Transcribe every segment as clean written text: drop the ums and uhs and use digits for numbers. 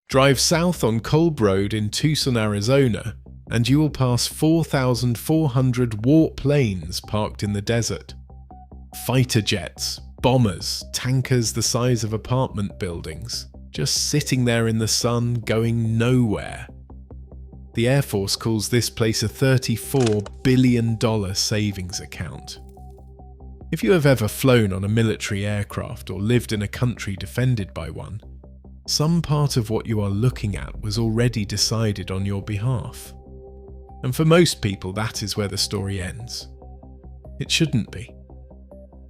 Drive south on Kolb Road in Tucson, Arizona, and you will pass 4,400 warplanes parked in the desert. Fighter jets, bombers, tankers the size of apartment buildings, just sitting there in the sun, going nowhere. The Air Force calls this place a $34 billion savings account. If you have ever flown on a military aircraft or lived in a country defended by one, some part of what you are looking at was already decided on your behalf. And for most people, that is where the story ends. It shouldn't be.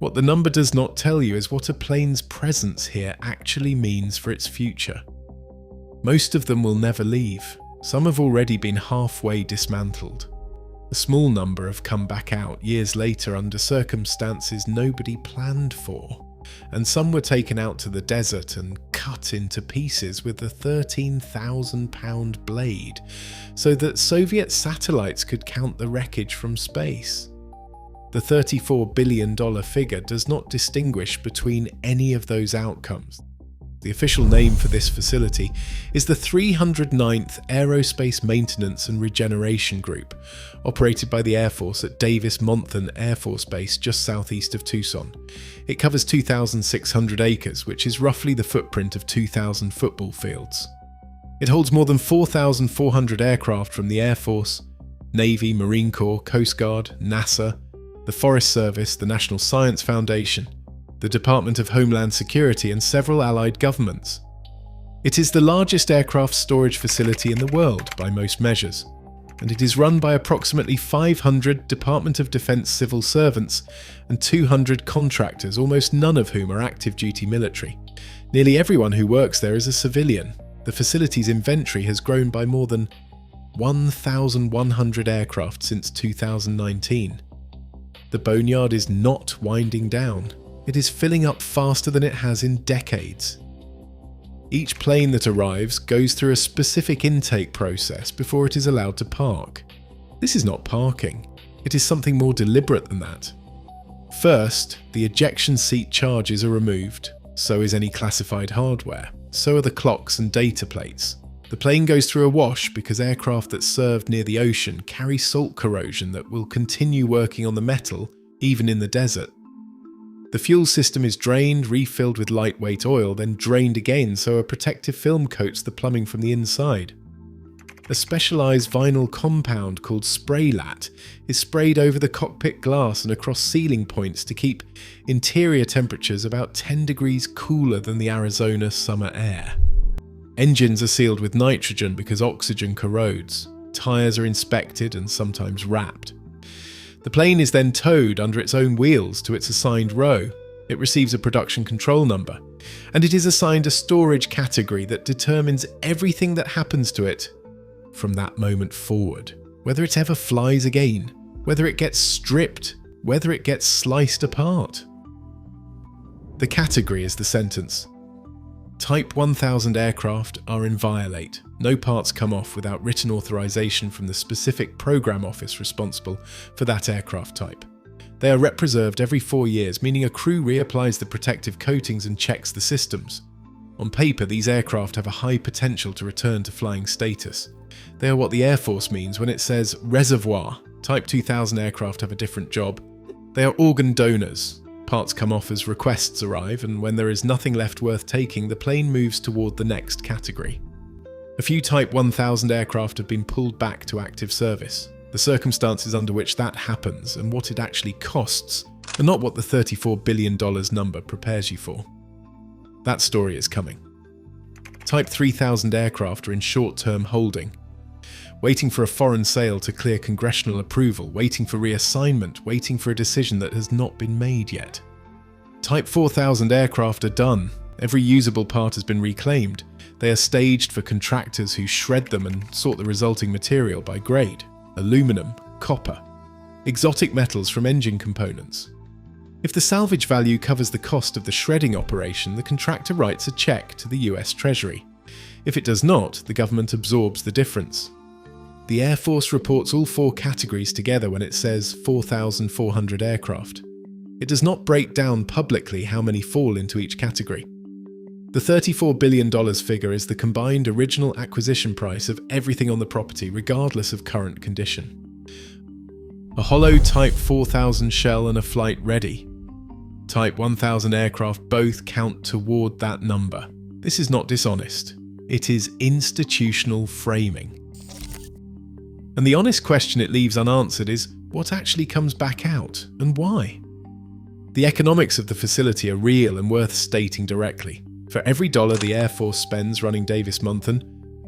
What the number does not tell you is what a plane's presence here actually means for its future. Most of them will never leave. Some have already been halfway dismantled. A small number have come back out years later under circumstances nobody planned for, and some were taken out to the desert and cut into pieces with a 13,000-pound blade so that Soviet satellites could count the wreckage from space. The $34 billion figure does not distinguish between any of those outcomes. The official name for this facility is the 309th Aerospace Maintenance and Regeneration Group, operated by the Air Force at Davis-Monthan Air Force Base just southeast of Tucson. It covers 2,600 acres, which is roughly the footprint of 2,000 football fields. It holds more than 4,400 aircraft from the Air Force, Navy, Marine Corps, Coast Guard, NASA, the Forest Service, the National Science Foundation, the Department of Homeland Security, and several allied governments. It is the largest aircraft storage facility in the world by most measures, and it is run by approximately 500 Department of Defense civil servants and 200 contractors, almost none of whom are active duty military. Nearly everyone who works there is a civilian. The facility's inventory has grown by more than 1,100 aircraft since 2019. The Boneyard is not winding down. It is filling up faster than it has in decades. Each plane that arrives goes through a specific intake process before it is allowed to park. This is not parking. It is something more deliberate than that. First, the ejection seat charges are removed, so is any classified hardware, so are the clocks and data plates. The plane goes through a wash because aircraft that served near the ocean carry salt corrosion that will continue working on the metal even in the desert. The fuel system is drained, refilled with lightweight oil, then drained again so a protective film coats the plumbing from the inside. A specialised vinyl compound called Spraylat is sprayed over the cockpit glass and across ceiling points to keep interior temperatures about 10 degrees cooler than the Arizona summer air. Engines are sealed with nitrogen because oxygen corrodes. Tyres are inspected and sometimes wrapped. The plane is then towed under its own wheels to its assigned row. It receives a production control number, and it is assigned a storage category that determines everything that happens to it from that moment forward. Whether it ever flies again, whether it gets stripped, whether it gets sliced apart. The category is the sentence. Type 1000 aircraft are inviolate. No parts come off without written authorization from the specific program office responsible for that aircraft type. They are rep-preserved every 4 years, meaning a crew reapplies the protective coatings and checks the systems. On paper, these aircraft have a high potential to return to flying status. They are what the Air Force means when it says reservoir. Type 2000 aircraft have a different job. They are organ donors. Parts come off as requests arrive, and when there is nothing left worth taking, the plane moves toward the next category. A few Type 1000 aircraft have been pulled back to active service. The circumstances under which that happens and what it actually costs are not what the $34 billion number prepares you for. That story is coming. Type 3000 aircraft are in short-term holding, waiting for a foreign sale to clear congressional approval, waiting for reassignment, waiting for a decision that has not been made yet. Type 4000 aircraft are done. Every usable part has been reclaimed. They are staged for contractors who shred them and sort the resulting material by grade: aluminum, copper, exotic metals from engine components. If the salvage value covers the cost of the shredding operation, the contractor writes a check to the US Treasury. If it does not, the government absorbs the difference. The Air Force reports all 4 categories together when it says 4,400 aircraft. It does not break down publicly how many fall into each category. The $34 billion figure is the combined original acquisition price of everything on the property, regardless of current condition. A hollow Type 4000 shell and a flight ready. Type 1000 aircraft both count toward that number. This is not dishonest. It is institutional framing. And the honest question it leaves unanswered is, what actually comes back out, and why? The economics of the facility are real and worth stating directly. For every dollar the Air Force spends running Davis-Monthan,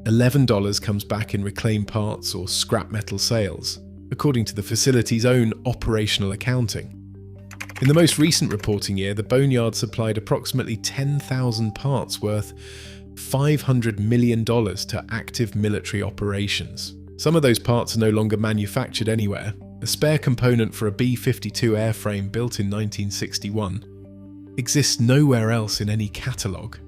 $11 comes back in reclaimed parts or scrap metal sales, according to the facility's own operational accounting. In the most recent reporting year, the Boneyard supplied approximately 10,000 parts worth $500 million to active military operations. Some of those parts are no longer manufactured anywhere. A spare component for a B-52 airframe built in 1961 exists nowhere else in any catalogue.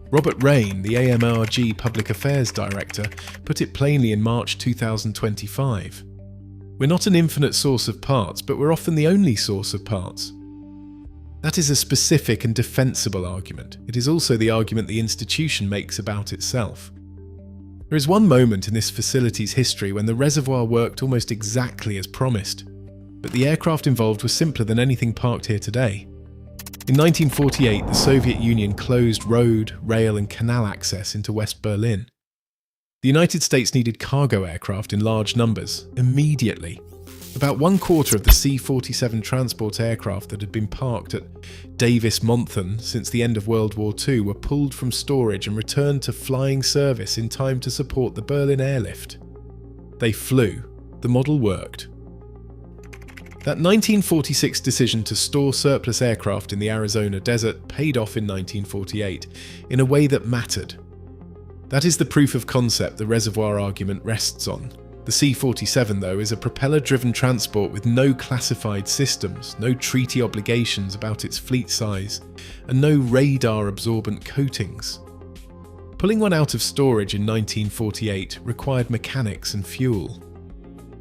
Robert Rain, the AMRG Public Affairs Director, put it plainly in March 2025. We're not an infinite source of parts, but we're often the only source of parts. That is a specific and defensible argument. It is also the argument the institution makes about itself. There is one moment in this facility's history when the reservoir worked almost exactly as promised, but the aircraft involved was simpler than anything parked here today. In 1948, the Soviet Union closed road, rail and canal access into West Berlin. The United States needed cargo aircraft in large numbers, immediately. About 1/4 of the C-47 transport aircraft that had been parked at Davis-Monthan since the end of World War II were pulled from storage and returned to flying service in time to support the Berlin airlift. They flew. The model worked. That 1946 decision to store surplus aircraft in the Arizona desert paid off in 1948 in a way that mattered. That is the proof of concept the reservoir argument rests on. The C-47, though, is a propeller-driven transport with no classified systems, no treaty obligations about its fleet size, and no radar-absorbent coatings. Pulling one out of storage in 1948 required mechanics and fuel.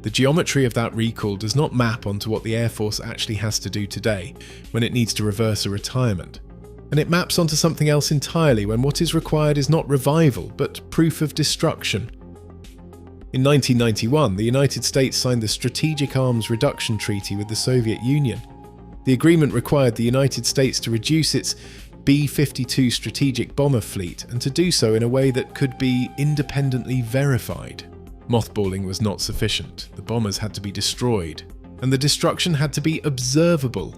The geometry of that recall does not map onto what the Air Force actually has to do today when it needs to reverse a retirement. And it maps onto something else entirely when what is required is not revival, but proof of destruction. In 1991, the United States signed the Strategic Arms Reduction Treaty with the Soviet Union. The agreement required the United States to reduce its B-52 strategic bomber fleet and to do so in a way that could be independently verified. Mothballing was not sufficient. The bombers had to be destroyed, and the destruction had to be observable.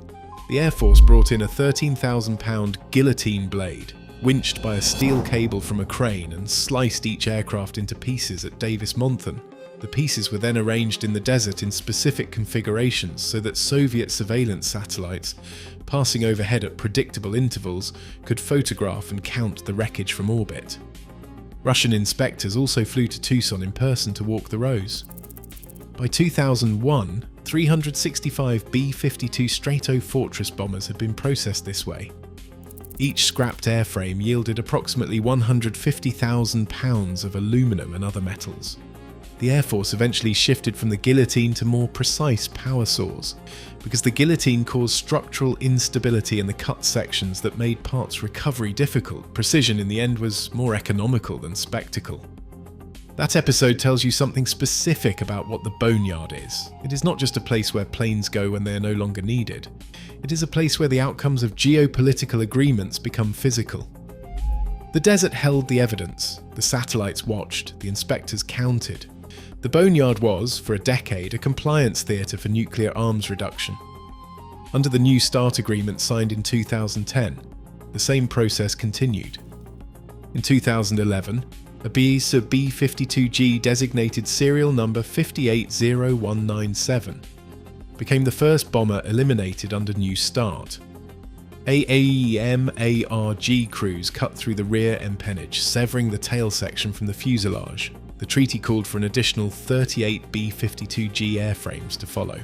The Air Force brought in a 13,000-pound guillotine blade, winched by a steel cable from a crane, and sliced each aircraft into pieces at Davis-Monthan. The pieces were then arranged in the desert in specific configurations so that Soviet surveillance satellites, passing overhead at predictable intervals, could photograph and count the wreckage from orbit. Russian inspectors also flew to Tucson in person to walk the rows. By 2001, 365 B-52 Stratofortress bombers had been processed this way. Each scrapped airframe yielded approximately 150,000 pounds of aluminum and other metals. The Air Force eventually shifted from the guillotine to more precise power saws, because the guillotine caused structural instability in the cut sections that made parts recovery difficult. Precision in the end was more economical than spectacle. That episode tells you something specific about what the Boneyard is. It is not just a place where planes go when they are no longer needed. It is a place where the outcomes of geopolitical agreements become physical. The desert held the evidence, the satellites watched, the inspectors counted. The Boneyard was, for a decade, a compliance theatre for nuclear arms reduction. Under the New START agreement signed in 2010, the same process continued. In 2011, a B-52G designated serial number 580197 became the first bomber eliminated under New START. AAEM-ARG crews cut through the rear empennage, severing the tail section from the fuselage. The treaty called for an additional 38 B-52G airframes to follow.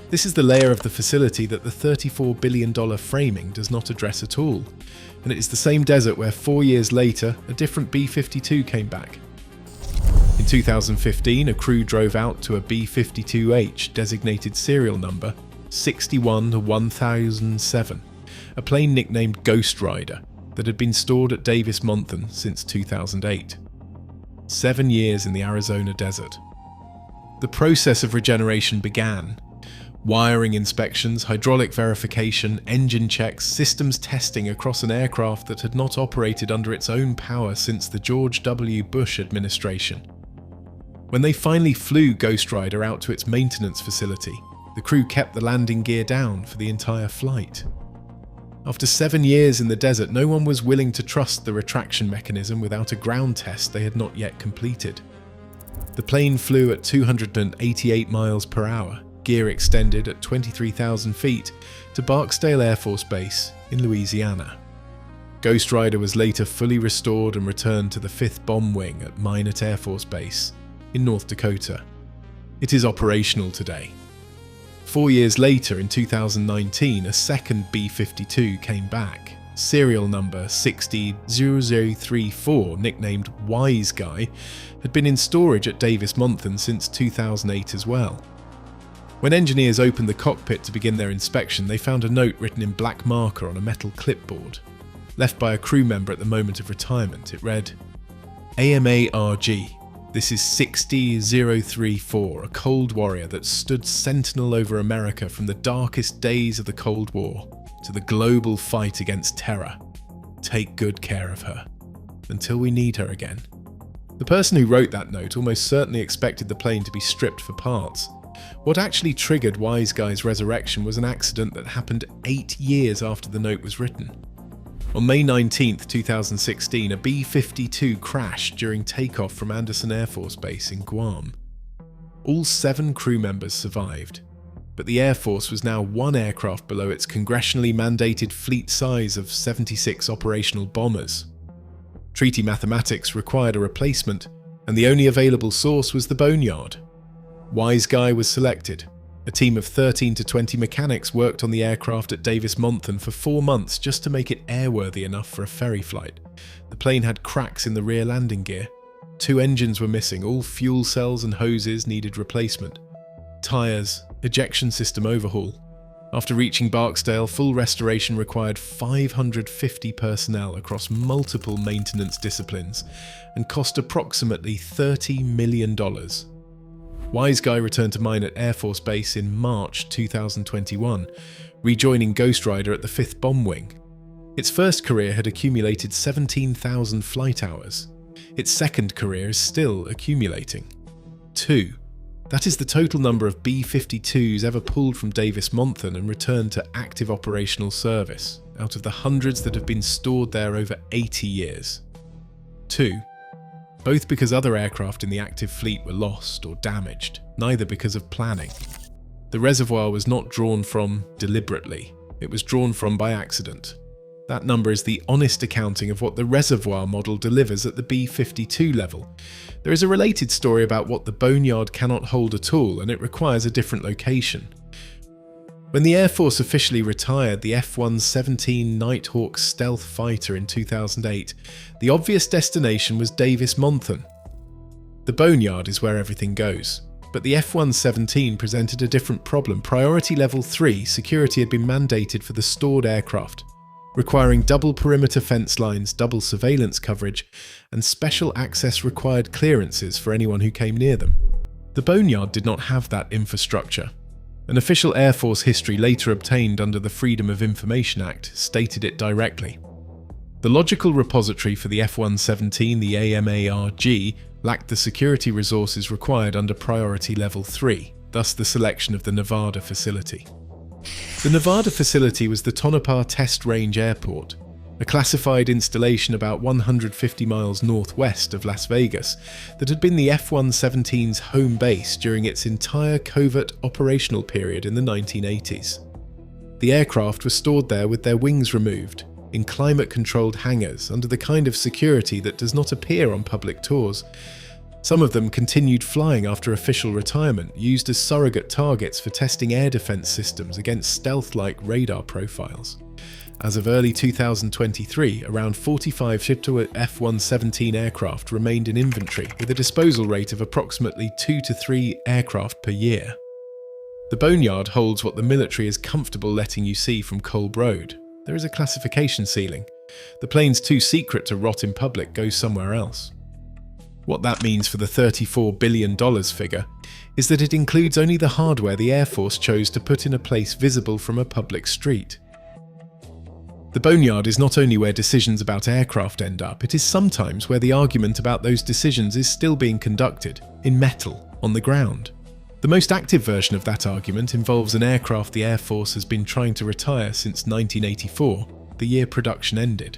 This is the layer of the facility that the $34 billion framing does not address at all. And it is the same desert where 4 years later, a different B-52 came back. In 2015, a crew drove out to a B-52H designated serial number 61-1007, a plane nicknamed Ghost Rider, that had been stored at Davis-Monthan since 2008. 7 years in the Arizona desert. The process of regeneration began. Wiring inspections, hydraulic verification, engine checks, systems testing across an aircraft that had not operated under its own power since the George W. Bush administration. When they finally flew Ghost Rider out to its maintenance facility, the crew kept the landing gear down for the entire flight. After 7 years in the desert, no one was willing to trust the retraction mechanism without a ground test they had not yet completed. The plane flew at 288 miles per hour, gear extended at 23,000 feet, to Barksdale Air Force Base in Louisiana. Ghost Rider was later fully restored and returned to the 5th Bomb Wing at Minot Air Force Base in North Dakota. It is operational today. 4 years later, in 2019, a second B-52 came back. Serial number 600034, nicknamed Wise Guy, had been in storage at Davis-Monthan since 2008 as well. When engineers opened the cockpit to begin their inspection, they found a note written in black marker on a metal clipboard. Left by a crew member at the moment of retirement, it read, AMARG, this is 60034, a Cold Warrior that stood sentinel over America from the darkest days of the Cold War to the global fight against terror. Take good care of her, until we need her again. The person who wrote that note almost certainly expected the plane to be stripped for parts. What actually triggered Wise Guy's resurrection was an accident that happened 8 years after the note was written. On May 19, 2016, a B-52 crashed during takeoff from Andersen Air Force Base in Guam. All 7 crew members survived, but the Air Force was now 1 aircraft below its congressionally mandated fleet size of 76 operational bombers. Treaty mathematics required a replacement, and the only available source was the Boneyard. Wise Guy was selected. A team of 13 to 20 mechanics worked on the aircraft at Davis-Monthan for 4 months just to make it airworthy enough for a ferry flight. The plane had cracks in the rear landing gear. 2 engines were missing, all fuel cells and hoses needed replacement. Tyres, ejection system overhaul. After reaching Barksdale, full restoration required 550 personnel across multiple maintenance disciplines and cost approximately $30 million. Wise Guy returned to Minot Air Force Base in March 2021, rejoining Ghost Rider at the 5th Bomb Wing. Its first career had accumulated 17,000 flight hours. Its second career is still accumulating. 2. That is the total number of B-52s ever pulled from Davis-Monthan and returned to active operational service, out of the hundreds that have been stored there over 80 years. 2. Both because other aircraft in the active fleet were lost or damaged, neither because of planning. The reservoir was not drawn from deliberately, it was drawn from by accident. That number is the honest accounting of what the reservoir model delivers at the B-52 level. There is a related story about what the Boneyard cannot hold at all, and it requires a different location. When the Air Force officially retired the F-117 Nighthawk stealth fighter in 2008, the obvious destination was Davis-Monthan. The Boneyard is where everything goes, but the F-117 presented a different problem. Priority Level 3 security had been mandated for the stored aircraft, requiring double perimeter fence lines, double surveillance coverage, and special access required clearances for anyone who came near them. The Boneyard did not have that infrastructure. An official Air Force history later obtained under the Freedom of Information Act stated it directly. The logical repository for the F-117, the AMARG, lacked the security resources required under Priority Level 3, thus the selection of the Nevada facility. The Nevada facility was the Tonopah Test Range Airport, a classified installation about 150 miles northwest of Las Vegas that had been the F-117's home base during its entire covert operational period in the 1980s. The aircraft were stored there with their wings removed, in climate-controlled hangars under the kind of security that does not appear on public tours. Some of them continued flying after official retirement, used as surrogate targets for testing air defense systems against stealth-like radar profiles. As of early 2023, around 45 shipped-to F-117 aircraft remained in inventory, with a disposal rate of approximately 2 to 3 aircraft per year. The Boneyard holds what the military is comfortable letting you see from Kolb Road. there is a classification ceiling. The plane's too secret to rot in public goes somewhere else. What that means for the $34 billion figure is that it includes only the hardware the Air Force chose to put in a place visible from a public street. The Boneyard is not only where decisions about aircraft end up, it is sometimes where the argument about those decisions is still being conducted, in metal, on the ground. The most active version of that argument involves an aircraft the Air Force has been trying to retire since 1984, the year production ended.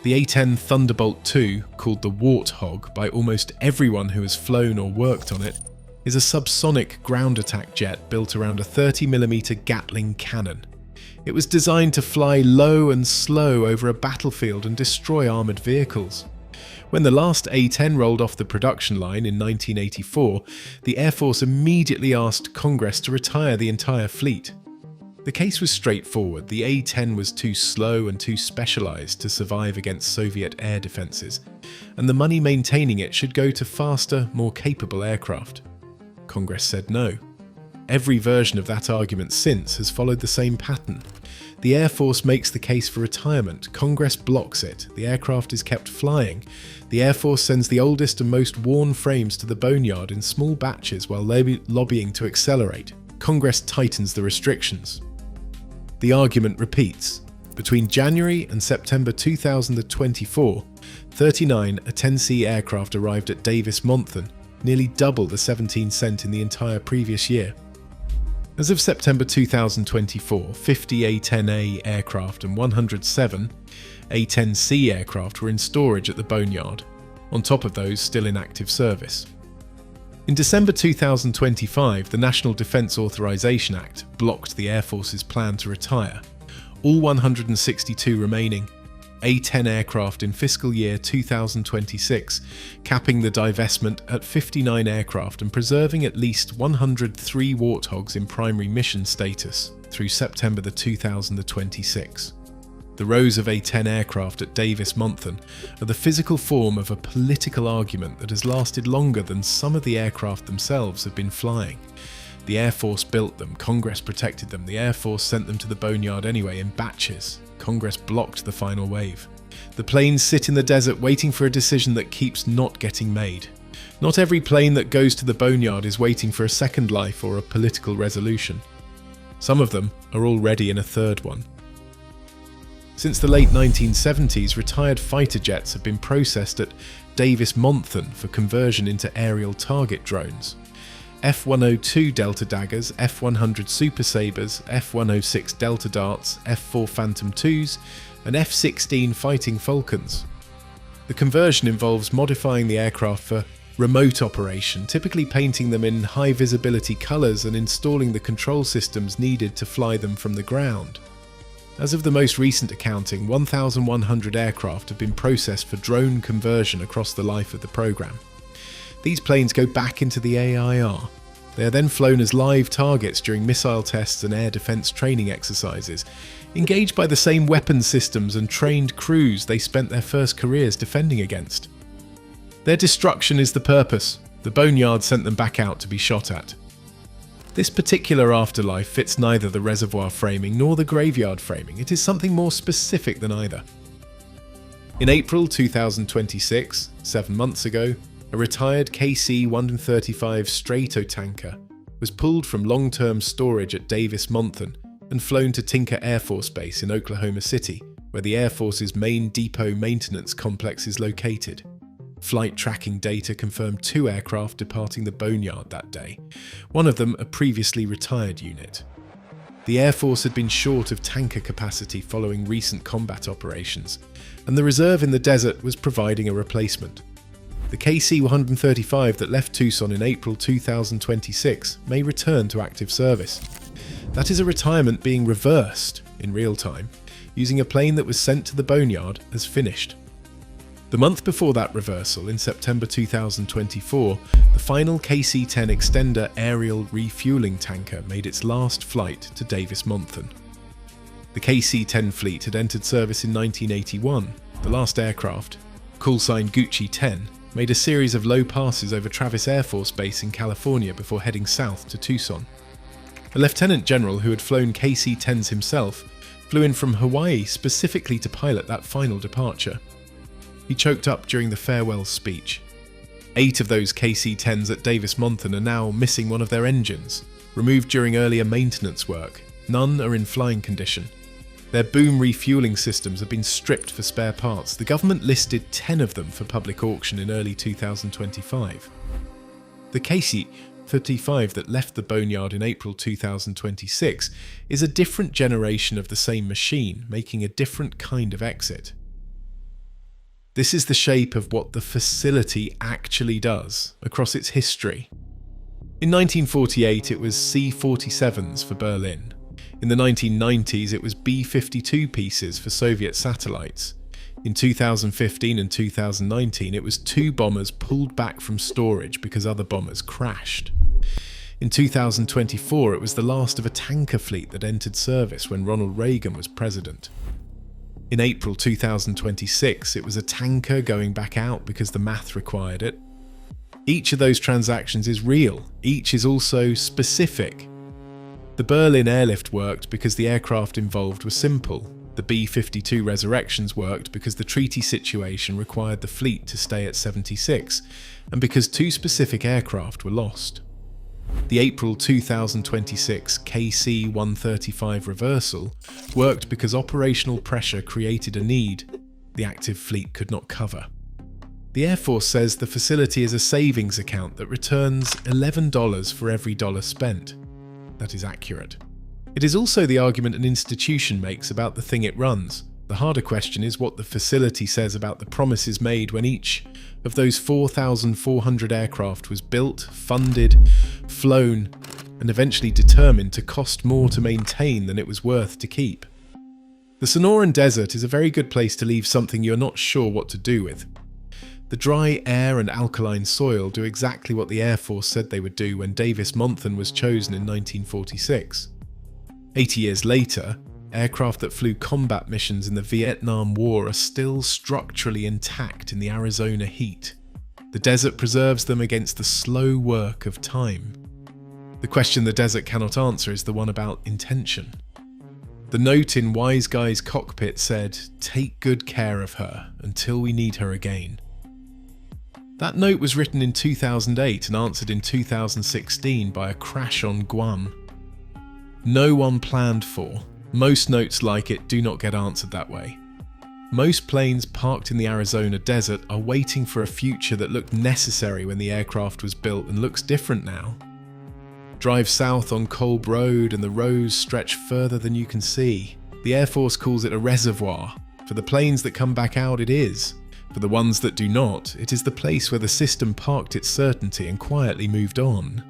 The A-10 Thunderbolt II, called the Warthog by almost everyone who has flown or worked on it, is a subsonic ground attack jet built around a 30mm Gatling cannon. It was designed to fly low and slow over a battlefield and destroy armoured vehicles. When the last A-10 rolled off the production line in 1984, the Air Force immediately asked Congress to retire the entire fleet. The case was straightforward. The A-10 was too slow and too specialised to survive against Soviet air defences, and the money maintaining it should go to faster, more capable aircraft. Congress said no. Every version of that argument since has followed the same pattern. The Air Force makes the case for retirement, Congress blocks it, the aircraft is kept flying, the Air Force sends the oldest and most worn frames to the Boneyard in small batches while lobbying to accelerate, Congress tightens the restrictions. The argument repeats. Between January and September 2024, 39 A-10C aircraft arrived at Davis-Monthan, nearly double the 17 sent in the entire previous year. As of September 2024, 50 A-10A aircraft and 107 A-10C aircraft were in storage at the Boneyard, on top of those still in active service. In December 2025, the National Defense Authorization Act blocked the Air Force's plan to retire all 162 remaining A-10 aircraft in fiscal year 2026, capping the divestment at 59 aircraft and preserving at least 103 Warthogs in primary mission status through September 2026. The rows of A-10 aircraft at Davis-Monthan are the physical form of a political argument that has lasted longer than some of the aircraft themselves have been flying. The Air Force built them, Congress protected them, the Air Force sent them to the Boneyard anyway in batches. Congress blocked the final wave. The planes sit in the desert waiting for a decision that keeps not getting made. Not every plane that goes to the Boneyard is waiting for a second life or a political resolution. Some of them are already in a third one. Since the late 1970s, retired fighter jets have been processed at Davis-Monthan for conversion into aerial target drones. F-102 Delta Daggers, F-100 Super Sabres, F-106 Delta Darts, F-4 Phantom IIs, and F-16 Fighting Falcons. The conversion involves modifying the aircraft for remote operation, typically painting them in high visibility colours and installing the control systems needed to fly them from the ground. As of the most recent accounting, 1,100 aircraft have been processed for drone conversion across the life of the programme. These planes go back into the AIR. They are then flown as live targets during missile tests and air defence training exercises, engaged by the same weapons systems and trained crews they spent their first careers defending against. Their destruction is the purpose. The Boneyard sent them back out to be shot at. This particular afterlife fits neither the reservoir framing nor the graveyard framing. It is something more specific than either. In April 2026, 7 months ago, a retired KC-135 Stratotanker was pulled from long-term storage at Davis-Monthan and flown to Tinker Air Force Base in Oklahoma City, where the Air Force's main depot maintenance complex is located. Flight tracking data confirmed 2 aircraft departing the Boneyard that day, one of them a previously retired unit. The Air Force had been short of tanker capacity following recent combat operations, and the reserve in the desert was providing a replacement. The KC-135 that left Tucson in April 2026 may return to active service. That is a retirement being reversed in real time, using a plane that was sent to the Boneyard as finished. The month before that reversal, in September 2024, the final KC-10 Extender aerial refueling tanker made its last flight to Davis-Monthan. The KC-10 fleet had entered service in 1981. The last aircraft, callsign Gucci 10, made a series of low passes over Travis Air Force Base in California before heading south to Tucson. A lieutenant general who had flown KC-10s himself flew in from Hawaii specifically to pilot that final departure. He choked up during the farewell speech. 8 of those KC-10s at Davis-Monthan are now missing one of their engines, removed during earlier maintenance work. None are in flying condition. Their boom refueling systems have been stripped for spare parts. The government listed 10 of them for public auction in early 2025. The KC-35 that left the Boneyard in April 2026 is a different generation of the same machine, making a different kind of exit. This is the shape of what the facility actually does across its history. In 1948 it was C-47s for Berlin. In the 1990s it was B-52 pieces for Soviet satellites. In 2015 and 2019 it was 2 bombers pulled back from storage because other bombers crashed. In 2024 it was the last of a tanker fleet that entered service when Ronald Reagan was president. In April 2026 it was a tanker going back out because the math required it. Each of those transactions is real, each is also specific. The Berlin airlift worked because the aircraft involved were simple. The B-52 resurrections worked because the treaty situation required the fleet to stay at 76, and because 2 specific aircraft were lost. The April 2026 KC-135 reversal worked because operational pressure created a need the active fleet could not cover. The Air Force says the facility is a savings account that returns $11 for every dollar spent. That is accurate. It is also the argument an institution makes about the thing it runs. The harder question is what the facility says about the promises made when each of those 4,400 aircraft was built, funded, flown, and eventually determined to cost more to maintain than it was worth to keep. The Sonoran Desert is a very good place to leave something you're not sure what to do with. The dry air and alkaline soil do exactly what the Air Force said they would do when Davis-Monthan was chosen in 1946. 80 years later, aircraft that flew combat missions in the Vietnam War are still structurally intact in the Arizona heat. The desert preserves them against the slow work of time. The question the desert cannot answer is the one about intention. The note in Wise Guy's cockpit said, "Take good care of her until we need her again." That note was written in 2008 and answered in 2016 by a crash on Guam. No one planned for. Most notes like it do not get answered that way. Most planes parked in the Arizona desert are waiting for a future that looked necessary when the aircraft was built and looks different now. Drive south on Kolb Road and the rows stretch further than you can see. The Air Force calls it a reservoir. For the planes that come back out, it is. For the ones that do not, it is the place where the system parked its certainty and quietly moved on.